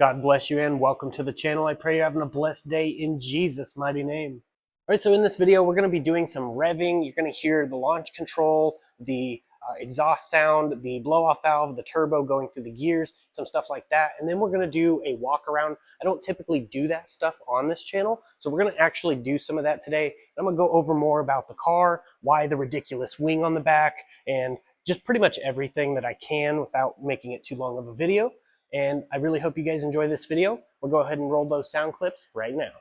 God bless you and welcome to the channel. I pray you're having a blessed day in Jesus' mighty name. All right, so in this video, we're going to be doing some revving. You're going to hear the launch control, the exhaust sound, the blow-off valve, the turbo going through the gears, some stuff like that. And then we're going to do a walk around. I don't typically do that stuff on this channel, so we're going to actually do some of that today. I'm going to go over more about the car, why the ridiculous wing on the back, and just pretty much everything that I can without making it too long of a video. And I really hope you guys enjoy this video. We'll go ahead and roll those sound clips right now.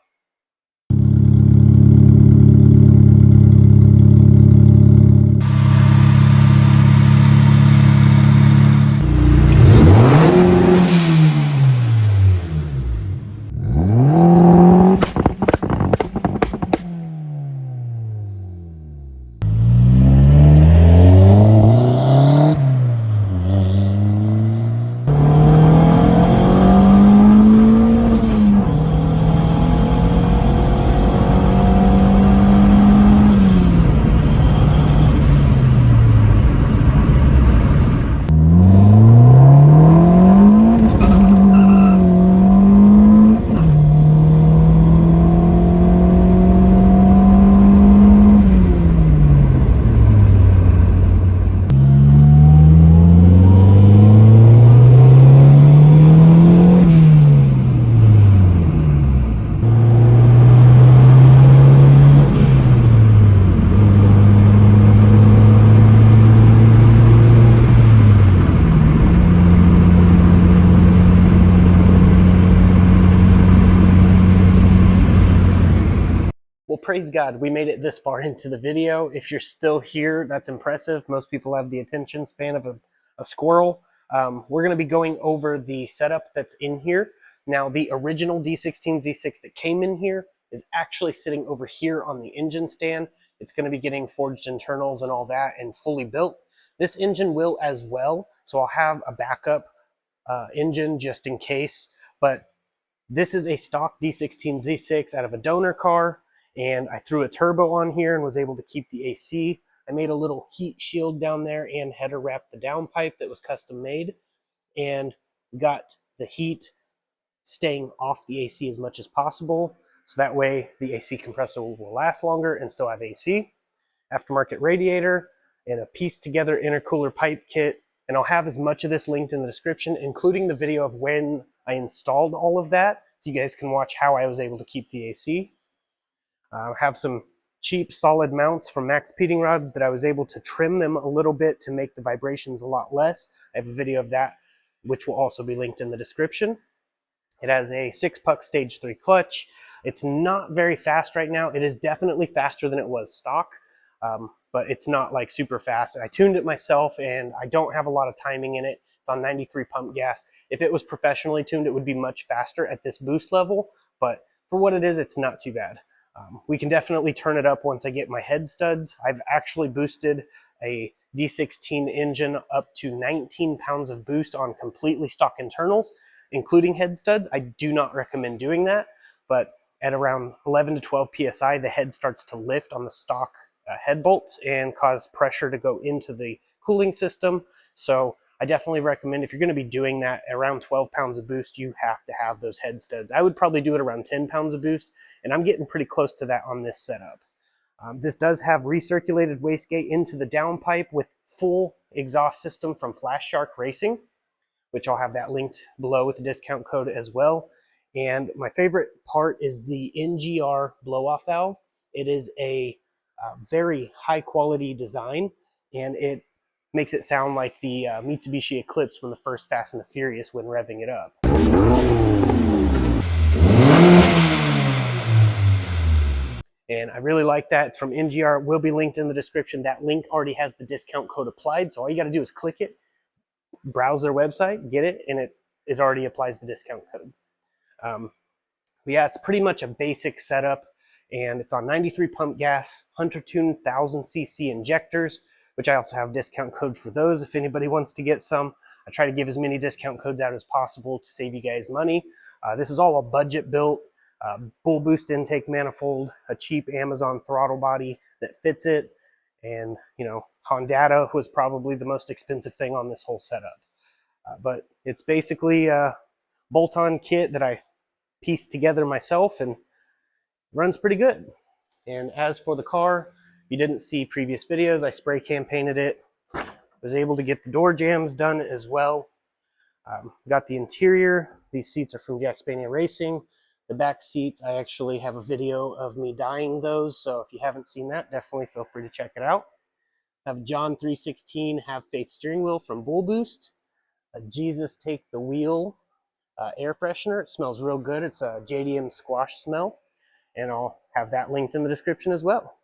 Well, praise God, we made it this far into the video. If you're still here, that's impressive. Most people have the attention span of a squirrel. We're going to be going over the setup that's in here. Now, the original D16 Z6 that came in here is actually sitting over here on the engine stand. It's going to be getting forged internals and all that and fully built. This engine will as well, so I'll have a backup engine just in case. But this is a stock D16 Z6 out of a donor car. And I threw a turbo on here and was able to keep the AC. I made a little heat shield down there and header wrapped the downpipe that was custom made, and got the heat staying off the AC as much as possible, so that way the AC compressor will last longer and still have AC. Aftermarket radiator and a pieced together intercooler pipe kit, and I'll have as much of this linked in the description, including the video of when I installed all of that, so you guys can watch how I was able to keep the AC. Have some cheap solid mounts from Max Peating Rods that I was able to trim them a little bit to make the vibrations a lot less. I have a video of that, which will also be linked in the description. It has a 6-puck stage 3 clutch. It's not very fast right now. It is definitely faster than it was stock, but it's not like super fast. And I tuned it myself, and I don't have a lot of timing in it. It's on 93 pump gas. If it was professionally tuned, it would be much faster at this boost level, but for what it is, it's not too bad. We can definitely turn it up once I get my head studs. I've actually boosted a D16 engine up to 19 pounds of boost on completely stock internals, including head studs. I do not recommend doing that, but at around 11 to 12 PSI, the head starts to lift on the stock head bolts and cause pressure to go into the cooling system. So I definitely recommend, if you're going to be doing that around 12 pounds of boost, you have to have those head studs. I would probably do it around 10 pounds of boost, and I'm getting pretty close to that on this setup. This does have recirculated wastegate into the downpipe with full exhaust system from Flash Shark Racing, which I'll have that linked below with the discount code as well. And my favorite part is the NGR blow-off valve. It is a very high quality design, and it makes it sound like the Mitsubishi Eclipse from the first Fast and the Furious when revving it up. And I really like that. It's from NGR. It will be linked in the description. That link already has the discount code applied, so all you got to do is click it, browse their website, get it, and it already applies the discount code. But yeah, it's pretty much a basic setup, and it's on 93 pump gas, Hunter Tune 1000cc injectors, which I also have a discount code for those if anybody wants to get some. I try to give as many discount codes out as possible to save you guys money. This is all a budget built, bull boost intake manifold, a cheap Amazon throttle body that fits it, and you know, Honda was probably the most expensive thing on this whole setup. But it's basically bolt-on kit that I pieced together myself and runs pretty good. And as for the car, if you didn't see previous videos, I spray can painted it. Was able to get the door jambs done as well. Got the interior. These seats are from Jackspania Racing. The back seats, I actually have a video of me dyeing those, so if you haven't seen that, definitely feel free to check it out. I have John 316 Have Faith steering wheel from Bull Boost. A Jesus Take the Wheel air freshener. It smells real good. It's a JDM squash smell, and I'll have that linked in the description as well.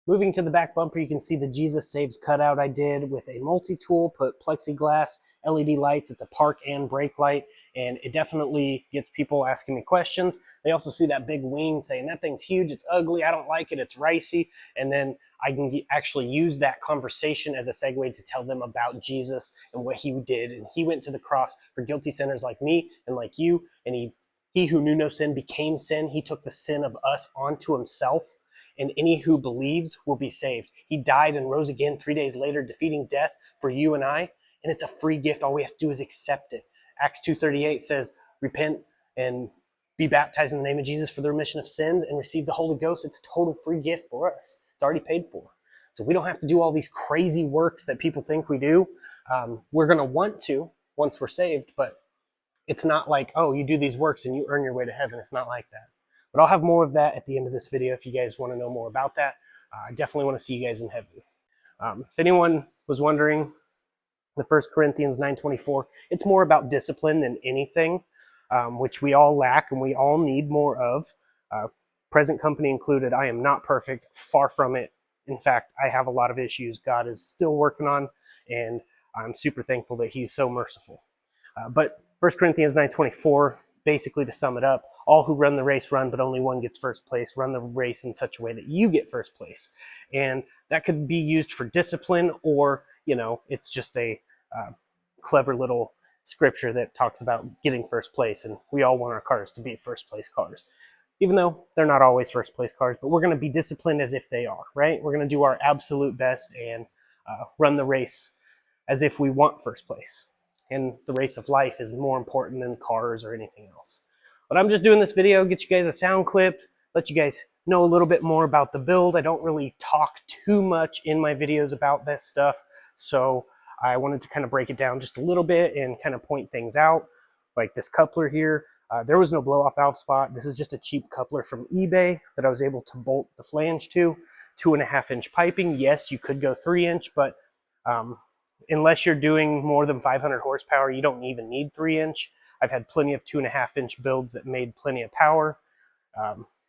Moving to the back bumper, you can see the Jesus Saves cutout I did with a multi-tool, put plexiglass, LED lights. It's a park and brake light, and it definitely gets people asking me questions. They also see that big wing saying, that thing's huge, it's ugly, I don't like it, it's ricey. And then I can actually use that conversation as a segue to tell them about Jesus and what he did. And he went to the cross for guilty sinners like me and like you, and he who knew no sin became sin. He took the sin of us onto himself, and any who believes will be saved. He died and rose again 3 days later, defeating death for you and I, and it's a free gift. All we have to do is accept it. Acts 2:38 says, repent and be baptized in the name of Jesus for the remission of sins and receive the Holy Ghost. It's a total free gift for us. It's already paid for. So we don't have to do all these crazy works that people think we do. We're going to want to once we're saved, but it's not like, oh, you do these works and you earn your way to heaven. It's not like that. But I'll have more of that at the end of this video if you guys want to know more about that. I definitely want to see you guys in heaven. If anyone was wondering, the 1 Corinthians 9:24, it's more about discipline than anything, which we all lack and we all need more of. Present company included. I am not perfect, far from it. In fact, I have a lot of issues God is still working on, and I'm super thankful that he's so merciful. But 1 Corinthians 9:24, basically to sum it up, all who run the race run, but only one gets first place. Run the race in such a way that you get first place. And that could be used for discipline, or, it's just a clever little scripture that talks about getting first place. And we all want our cars to be first place cars, even though they're not always first place cars, but we're going to be disciplined as if they are, right? We're going to do our absolute best and run the race as if we want first place. And the race of life is more important than cars or anything else. But I'm just doing this video, get you guys a sound clip, let you guys know a little bit more about the build. I don't really talk too much in my videos about this stuff, so I wanted to kind of break it down just a little bit and kind of point things out. Like this coupler here, there was no blow-off valve spot. This is just a cheap coupler from eBay that I was able to bolt the flange to. 2.5-inch piping. Yes, you could go 3-inch, but unless you're doing more than 500 horsepower, you don't even need 3-inch. I've had plenty of 2.5-inch builds that made plenty of power.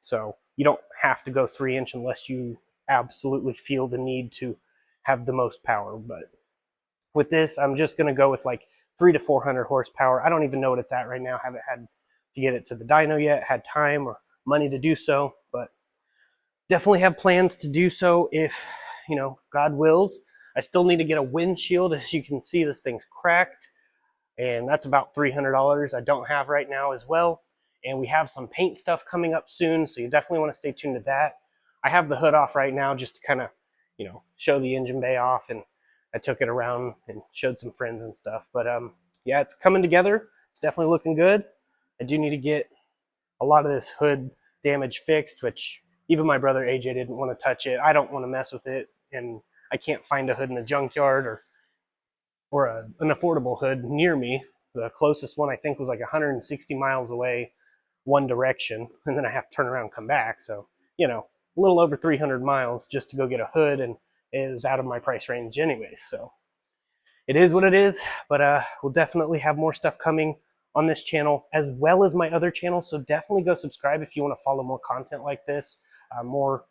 So you don't have to go 3-inch unless you absolutely feel the need to have the most power. But with this, I'm just going to go with like 300 to 400 horsepower. I don't even know what it's at right now. Haven't had to get it to the dyno yet, had time or money to do so, but definitely have plans to do so if, God wills. I still need to get a windshield. As you can see, this thing's cracked, and that's about $300 I don't have right now as well. And we have some paint stuff coming up soon, so you definitely want to stay tuned to that. I have the hood off right now just to kind of, show the engine bay off, and I took it around and showed some friends and stuff. But yeah, it's coming together. It's definitely looking good. I do need to get a lot of this hood damage fixed, which even my brother AJ didn't want to touch it. I don't want to mess with it, and I can't find a hood in the junkyard or an affordable hood near me. The closest one I think was like 160 miles away, one direction, and then I have to turn around and come back. So, a little over 300 miles just to go get a hood, and it was out of my price range anyways. So it is what it is, but we'll definitely have more stuff coming on this channel as well as my other channel. So definitely go subscribe if you want to follow more content like this, more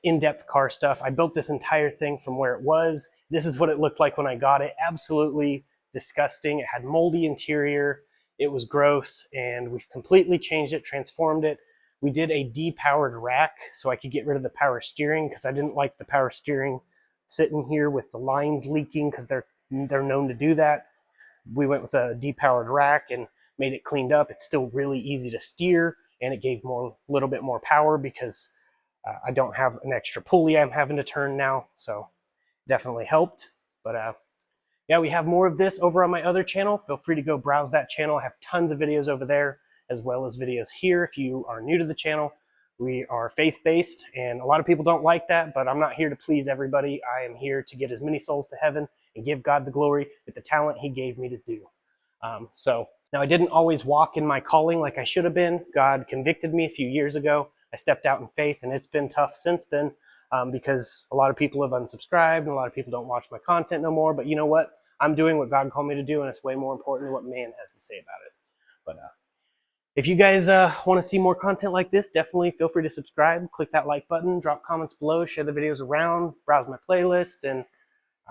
in-depth car stuff. I built this entire thing from where it was. This is what it looked like when I got it. Absolutely disgusting. It had moldy interior. It was gross, and we've completely changed it, transformed it. We did a depowered rack so I could get rid of the power steering, because I didn't like the power steering sitting here with the lines leaking, because they're known to do that. We went with a depowered rack and made it cleaned up. It's still really easy to steer, and it gave a little bit more power because I don't have an extra pulley I'm having to turn now, so definitely helped. But yeah, we have more of this over on my other channel. Feel free to go browse that channel. I have tons of videos over there, as well as videos here. If you are new to the channel, we are faith-based, and a lot of people don't like that, but I'm not here to please everybody. I am here to get as many souls to heaven and give God the glory with the talent he gave me to do. So now I didn't always walk in my calling like I should have been. God convicted me a few years ago. I stepped out in faith, and it's been tough since then because a lot of people have unsubscribed and a lot of people don't watch my content no more. But you know what? I'm doing what God called me to do, and it's way more important than what man has to say about it. But if you guys want to see more content like this, definitely feel free to subscribe, click that like button, drop comments below, share the videos around, browse my playlist, and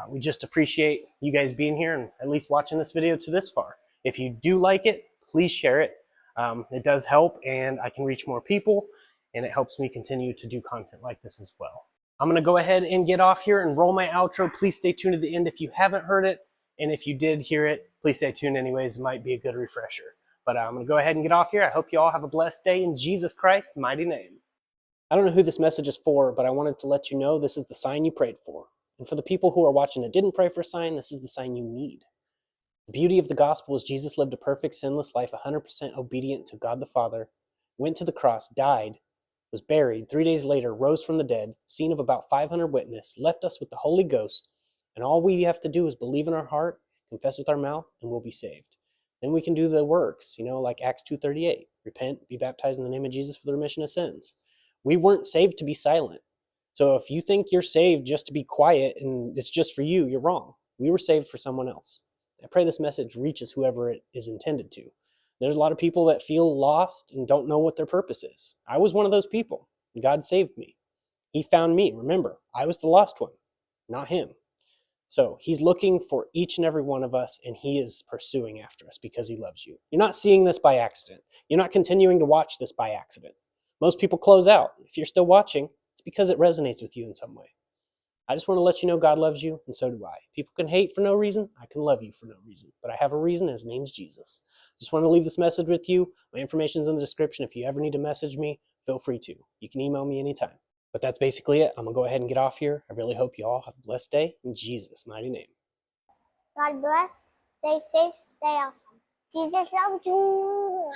we just appreciate you guys being here and at least watching this video to this far. If you do like it, please share it. It does help, and I can reach more people, and it helps me continue to do content like this as well. I'm going to go ahead and get off here and roll my outro. Please stay tuned to the end if you haven't heard it, and if you did hear it, please stay tuned anyways. It might be a good refresher. But I'm going to go ahead and get off here. I hope you all have a blessed day in Jesus Christ's mighty name. I don't know who this message is for, but I wanted to let you know this is the sign you prayed for. And for the people who are watching that didn't pray for a sign, this is the sign you need. The beauty of the gospel is Jesus lived a perfect, sinless life, 100% obedient to God the Father, went to the cross, died, was buried, 3 days later, rose from the dead, seen of about 500 witnesses, left us with the Holy Ghost, and all we have to do is believe in our heart, confess with our mouth, and we'll be saved. Then we can do the works, like Acts 2:38, repent, be baptized in the name of Jesus for the remission of sins. We weren't saved to be silent. So if you think you're saved just to be quiet and it's just for you, you're wrong. We were saved for someone else. I pray this message reaches whoever it is intended to. There's a lot of people that feel lost and don't know what their purpose is. I was one of those people. God saved me. He found me. Remember, I was the lost one, not him. So he's looking for each and every one of us, and he is pursuing after us because he loves you. You're not seeing this by accident. You're not continuing to watch this by accident. Most people close out. If you're still watching, it's because it resonates with you in some way. I just want to let you know God loves you, and so do I. People can hate for no reason. I can love you for no reason. But I have a reason, and his name's Jesus. Just want to leave this message with you. My information's in the description. If you ever need to message me, feel free to. You can email me anytime. But that's basically it. I'm going to go ahead and get off here. I really hope you all have a blessed day in Jesus' mighty name. God bless. Stay safe. Stay awesome. Jesus loves you.